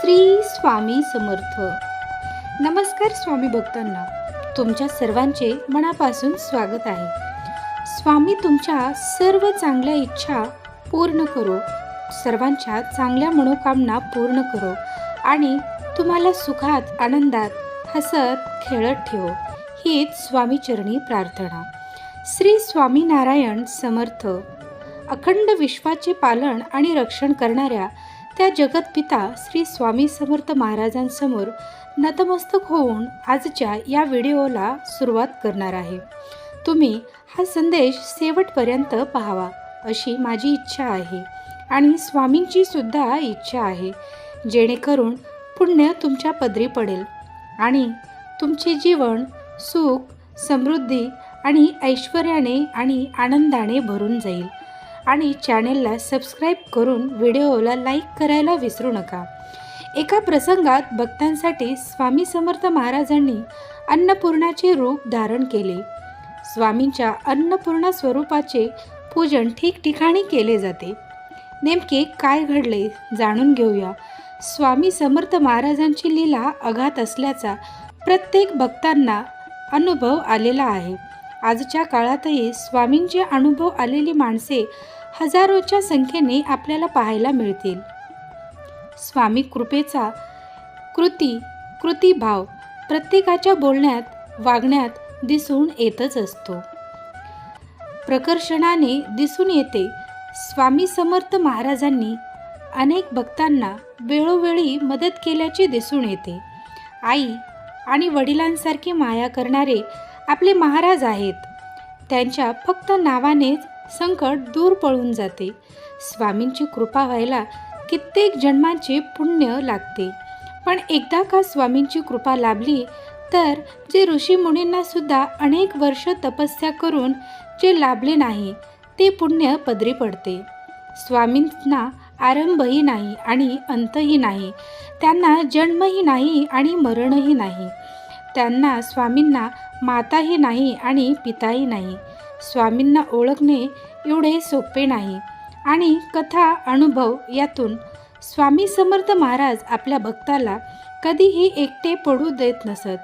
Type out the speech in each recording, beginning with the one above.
श्री स्वामी समर्थ. नमस्कार स्वामी भक्तांना, तुमच्या सर्वांचे मनापासून स्वागत आहे. स्वामी तुमच्या सर्व चांगल्या इच्छा पूर्ण करो, सर्वांच्या चांगल्या मनोकामना पूर्ण करो आणि तुम्हाला सुखात आनंदात हसत खेळत ठेवो, हीच स्वामीचरणी प्रार्थना. श्री स्वामीनारायण समर्थ. अखंड विश्वाचे पालन आणि रक्षण करणाऱ्या त्या जगतपिता श्री स्वामी समर्थ महाराजांसमोर नतमस्तक होऊन आजच्या या व्हिडिओला सुरुवात करणार आहे. तुम्ही हा संदेश शेवटपर्यंत पाहावा अशी माझी इच्छा आहे आणि स्वामींची सुद्धा इच्छा आहे, जेणेकरून पुण्य तुमच्या पदरी पडेल आणि तुमचे जीवन सुख, समृद्धी आणि ऐश्वर्याने आणि आनंदाने भरून जाईल. आणि चॅनेलला सबस्क्राईब करून व्हिडिओला लाईक करायला विसरू नका. एका प्रसंगात भक्तांसाठी स्वामी समर्थ महाराजांनी अन्नपूर्णाचे रूप धारण केले. स्वामींच्या अन्नपूर्णा स्वरूपाचे पूजन ठिकठिकाणी केले जाते. नेमके काय घडले जाणून घेऊया. स्वामी समर्थ महाराजांची लीला अगाध असल्याचा प्रत्येक भक्तांना अनुभव आलेला आहे. आजच्या काळातही स्वामींचे अनुभव आलेली माणसे हजारोच्या संख्येने आपल्याला पाहायला मिळतील. स्वामी कृपेचा कृतीभाव प्रत्येकाच्या बोलण्यात, वागण्यात दिसून येतच असतो, प्रकर्षाने दिसून येते. स्वामी समर्थ महाराजांनी अनेक भक्तांना वेळोवेळी मदत केल्याचे दिसून येते. आई आणि वडिलांसारखी माया करणारे आपले महाराज आहेत. त्यांच्या फक्त नावानेच संकट दूर पळून जाते. स्वामींची कृपा व्हायला कित्येक जन्मांचे पुण्य लागते, पण एकदा का स्वामींची कृपा लाभली तर जे ऋषीमुनींना सुद्धा अनेक वर्ष तपस्या करून जे लाभले नाही ते पुण्य पदरी पडते. स्वामींना आरंभही नाही आणि अंतही नाही, त्यांना जन्मही नाही आणि मरणही नाही, त्यांना स्वामींना माताही नाही आणि पिताही नाही. स्वामींना ओळखणे एवढे सोपे नाही आणि कथा अनुभव यातून स्वामी समर्थ महाराज आपल्या भक्ताला कधीही एकटे पडू देत नसत.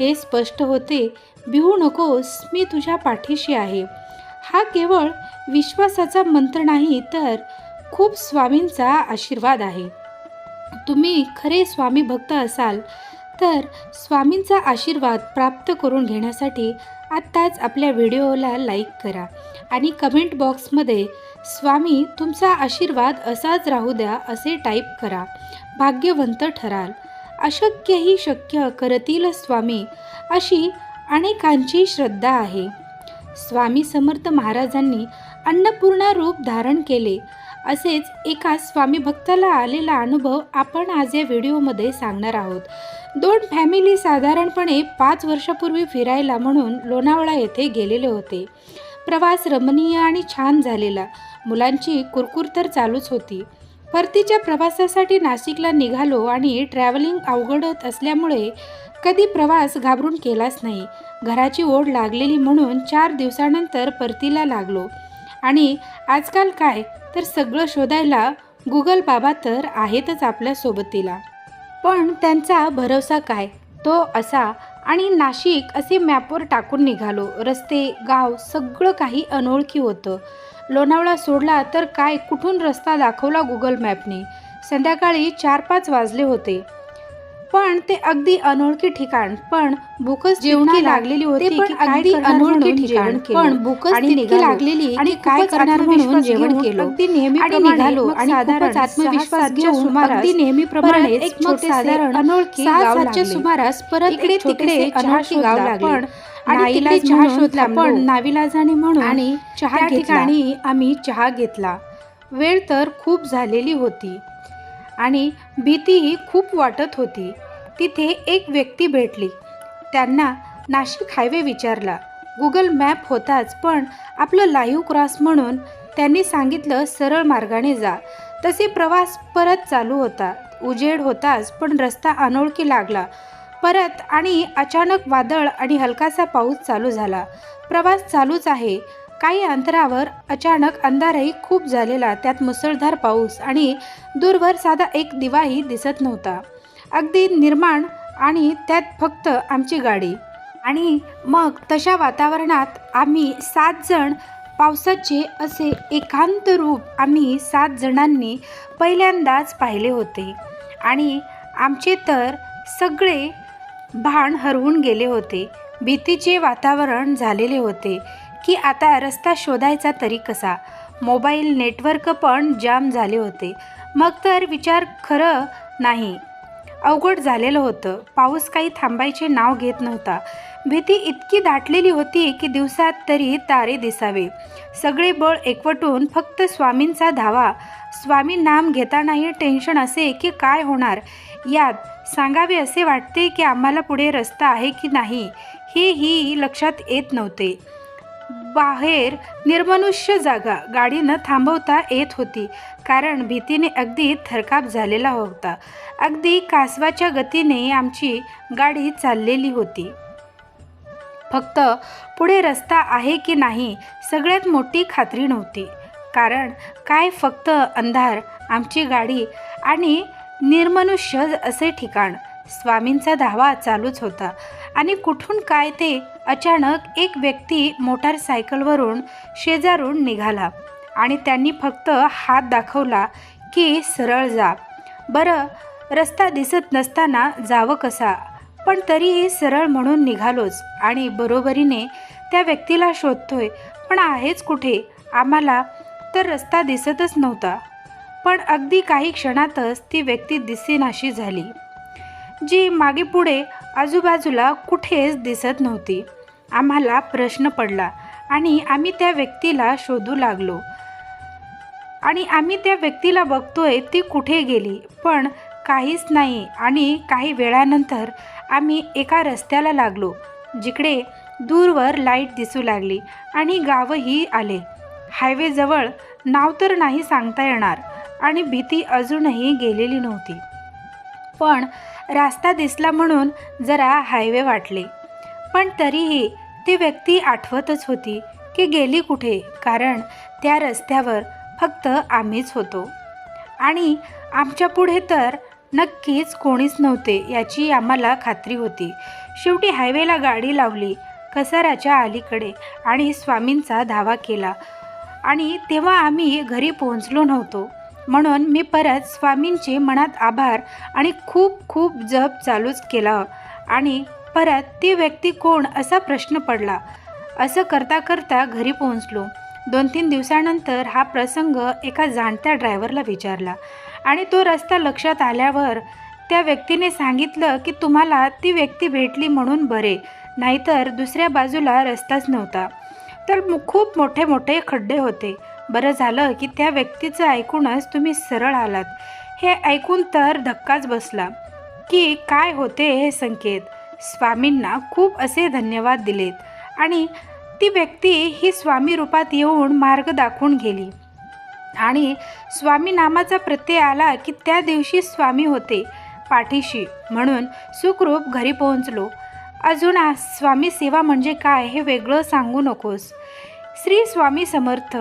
हे स्पष्ट होते. भिवू नकोस, मी तुझ्या पाठीशी आहे. हा केवळ विश्वासाचा मंत्र नाही तर खूप स्वामींचा आशीर्वाद आहे. तुम्ही खरे स्वामी भक्त असाल तर स्वामींचा आशीर्वाद प्राप्त करून घेण्यासाठी आत्ताच आपल्या व्हिडिओला लाईक करा आणि कमेंट बॉक्समध्ये स्वामी तुमचा आशीर्वाद असाच राहू द्या असे टाईप करा. भाग्यवंत ठराल. अशक्यही शक्य करतील स्वामी, अशी अनेकांची श्रद्धा आहे. स्वामी समर्थ महाराजांनी अन्नपूर्णा रूप धारण केले असेच एका स्वामी भक्ताला आलेला अनुभव आपण आज या व्हिडिओमध्ये सांगणार आहोत. दोन फॅमिली साधारणपणे 5 वर्षापूर्वी फिरायला म्हणून लोणावळा येथे गेलेले होते. प्रवास रमणीय आणि छान झालेला. मुलांची कुरकुर तर चालूच होती. परतीच्या प्रवासासाठी नाशिकला निघालो आणि ट्रॅव्हलिंग अवघडत असल्यामुळे कधी प्रवास घाबरून केलाच नाही. घराची ओढ लागलेली म्हणून 4 दिवसानंतर परतीला लागलो आणि आजकाल काय तर सगळं शोधायला गुगल बाबा तर आहेतच आपल्या सोबतीला. पण त्यांचा भरोसा काय तो असा आणि नाशिक असे मॅपवर टाकून निघालो. रस्ते, गाव सगळं काही अनोळखी होतं. लोणावळा सोडला तर काय कुठून रस्ता दाखवला गुगल मॅपने. संध्याकाळी 4-5 वाजले होते, पण ते अगदी अनोळखी ठिकाण. पण भूकच जेवणाला लागलेली होती, पण अगदी अनोळखी ठिकाण, पण भूकच तितकी लागलेली आणि काय करणार म्हणून जेवण केलं. अगदी नेहमीप्रमाणे निघालो आणि खूपच आत्मविश्वास घेऊन अगदी नेहमीप्रमाणे एक छोटे साधारण अनोळखी गावाच्या सुमारास परत इकडे तिकडे अनोळखी गाव लागले. पण नाईलाज चहा शोधला, पण नाविलाजाने म्हणून आणि चहा ठिकाणी आम्ही चहा घेतला. वेळ तर खूप झालेली होती आणि भीतीही खूप वाटत होती. तिथे एक व्यक्ती भेटली. त्यांना नाशिक हायवे विचारला. गुगल मॅप होताच, पण आपलं लाईव्ह क्रॉस म्हणून त्यांनी सांगितलं सरळ मार्गाने जा. तसे प्रवास परत चालू होता. उजेड होताच, पण रस्ता अनोळखी लागला परत आणि अचानक वादळ आणि हलकासा पाऊस चालू झाला. प्रवास चालूच आहे. काही अंतरावर अचानक अंधारही खूप झालेला, त्यात मुसळधार पाऊस आणि दूरवर साधा एक दिवाही दिसत नव्हता. अगदी निर्माण आणि त्यात फक्त आमची गाडी. आणि मग तशा वातावरणात आम्ही 7 जण, पावसाचे असे एकांत रूप आम्ही 7 जणांनी पहिल्यांदाच पाहिले होते. आणि आमचे तर सगळे भान हरवून गेले होते. भीतीचे वातावरण झालेले होते की आता रस्ता शोधायचा तरी कसा. मोबाईल नेटवर्क पण जाम झाले होते. मग तर विचार खरं नाही, अवघड झालेलं होतं. पाऊस काही थांबायचे नाव घेत नव्हता. भीती इतकी दाटलेली होती की दिवसात तरी तारे दिसावे. सगळे बळ एकवटून फक्त स्वामींचा धावा. स्वामी नाम घेतानाही टेन्शन असे की काय होणार. यात सांगावे असे वाटते की आम्हाला पुढे रस्ता आहे की नाही हेही लक्षात येत नव्हते. बाहेर निर्मनुष्य जागा. गाडी न थांबवता येत होती कारण भीतीने अगदी थरकाप झालेला होता. अगदी कासवाच्या गतीने आमची गाडी चाललेली होती. फक्त पुढे रस्ता आहे की नाही सगळ्यात मोठी खात्री नव्हती. कारण काय, फक्त अंधार, आमची गाडी आणि निर्मनुष्य असे ठिकाण. स्वामींचा धावा चालूच होता. आणि कुठून काय ते अचानक एक व्यक्ती मोटारसायकलवरून शेजारून निघाला आणि त्यांनी फक्त हात दाखवला की सरळ जा. बरं, रस्ता दिसत नसताना जावं कसा, पण तरीही सरळ म्हणून निघालोच. आणि बरोबरीने त्या व्यक्तीला शोधतोय, पण आहेच कुठे. आम्हाला तर रस्ता दिसतच नव्हता. पण अगदी काही क्षणातच ती व्यक्ती दिसेनाशी झाली, जी मागे पुढे आजूबाजूला कुठेच दिसत नव्हती. आम्हाला प्रश्न पडला आणि आम्ही त्या व्यक्तीला शोधू लागलो. आणि आम्ही त्या व्यक्तीला बघतोय ती कुठे गेली, पण काहीच नाही. आणि काही वेळानंतर आम्ही एका रस्त्याला लागलो जिकडे दूरवर लाईट दिसू लागली आणि गावही आले. हायवेजवळ नाव तर नाही सांगता येणार आणि भीती अजूनही गेलेली नव्हती. पण रास्ता दिसला म्हणून जरा हायवे वाटले. पण तरीही ती व्यक्ती आठवतच होती की गेली कुठे, कारण त्या रस्त्यावर फक्त आम्हीच होतो आणि आमच्या पुढे तर नक्कीच कोणीच नव्हते याची आम्हाला खात्री होती. शेवटी हायवेला गाडी लावली कसाराच्या अलीकडे आणि स्वामींचा धावा केला. आणि तेव्हा आम्ही घरी पोहोचलो नव्हतो, म्हणून मी परत स्वामींचे मनात आभार आणि खूप खूप जप चालूच केला. आणि परत ती व्यक्ती कोण असा प्रश्न पडला. असं करता करता घरी पोहोचलो. 2-3 दिवसानंतर हा प्रसंग एका जाणत्या ड्रायव्हरला विचारला आणि तो रस्ता लक्षात आल्यावर त्या व्यक्तीने सांगितलं की तुम्हाला ती व्यक्ती भेटली म्हणून बरे, नाहीतर दुसऱ्या बाजूला रस्ताच नव्हता. तर खूप मोठे मोठे खड्डे होते. बरं झालं की त्या व्यक्तीचं ऐकूनच तुम्ही सरळ आलात. हे ऐकून तर धक्काच बसला की काय होते हे संकेत. स्वामींना खूप असे धन्यवाद दिलेत आणि ती व्यक्ती ही स्वामी रूपात येऊन मार्ग दाखवून गेली. आणि स्वामी नामाचा प्रत्यय आला की त्या दिवशी स्वामी होते पाठीशी, म्हणून सुखरूप घरी पोहोचलो. अजून स्वामी सेवा म्हणजे काय हे वेगळं सांगू नकोस. श्री स्वामी समर्थ.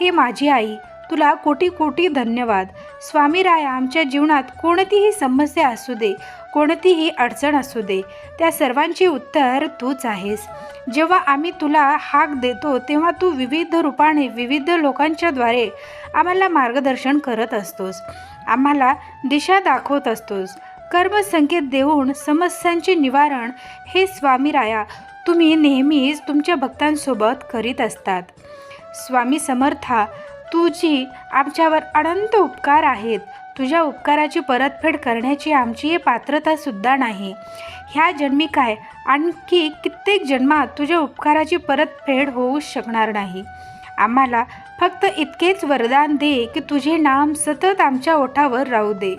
हे माझी आई, तुला कोटी कोटी धन्यवाद. स्वामीराया, आमच्या जीवनात कोणतीही समस्या असू दे, कोणतीही अडचण असू दे, त्या सर्वांची उत्तर तूच आहेस. जेव्हा आम्ही तुला हाक देतो तेव्हा तू विविध रूपाने विविध लोकांच्याद्वारे आम्हाला मार्गदर्शन करत असतोस, आम्हाला दिशा दाखवत असतोस. कर्मसंकेत देऊन समस्यांचे निवारण हे स्वामीराया तुम्ही नेहमीच तुमच्या भक्तांसोबत करीत असतात. स्वामी समर्था, तुझी आमच्यावर अनंत उपकार आहेत. तुझ्या उपकाराची परतफेड करण्याची आमची पात्रतासुद्धा नाही. ह्या जन्मी काय, आणखी कित्येक जन्मात तुझ्या उपकाराची परतफेड होऊच शकणार नाही. आम्हाला फक्त इतकेच वरदान दे की तुझे नाम सतत आमच्या ओठावर राहू दे,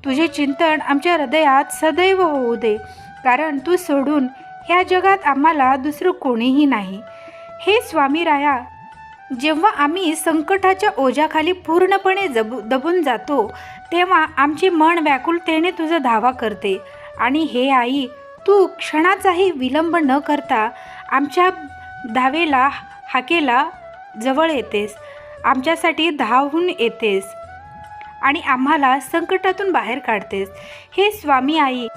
तुझे चिंतन आमच्या हृदयात सदैव होऊ दे, कारण तू सोडून ह्या जगात आम्हाला दुसरं कोणीही नाही. हे स्वामीराया, जेव्हा आम्ही संकटाच्या ओझ्याखाली पूर्णपणे दबून जातो तेव्हा आमचे मन व्याकुलतेने तुझा धावा करते. आणि हे आई, तू क्षणाचाही विलंब न करता आमच्या धावेला हाकेला जवळ येतेस, आमच्यासाठी धावून येतेस आणि आम्हाला संकटातून बाहेर काढतेस. हे स्वामी आई,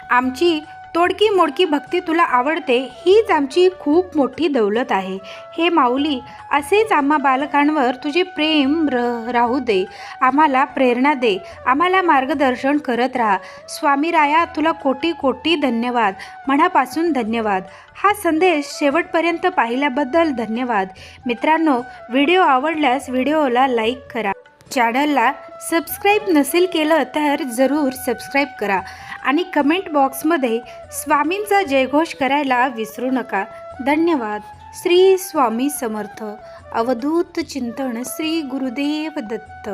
आमची तोडकी मोडकी भक्ती तुला आवडते, हीच आमची खूप मोठी दौलत आहे. हे माऊली, असेच आम्हा बालकांवर तुझे प्रेम राहू दे. आम्हाला प्रेरणा दे, आम्हाला मार्गदर्शन करत राहा. स्वामी राया, तुला कोटी कोटी धन्यवाद, मनापासून धन्यवाद. हा संदेश शेवटपर्यंत पाहिल्याबद्दल धन्यवाद. मित्रांनो, व्हिडिओ आवडल्यास व्हिडिओला लाईक करा. चॅनलला सबस्क्राईब नसेल केलं तर जरूर सबस्क्राईब करा आणि कमेंट बॉक्समध्ये स्वामींचा जयघोष करायला विसरू नका. धन्यवाद. श्री स्वामी समर्थ. अवधूत चिंतन. श्री गुरुदेव दत्त.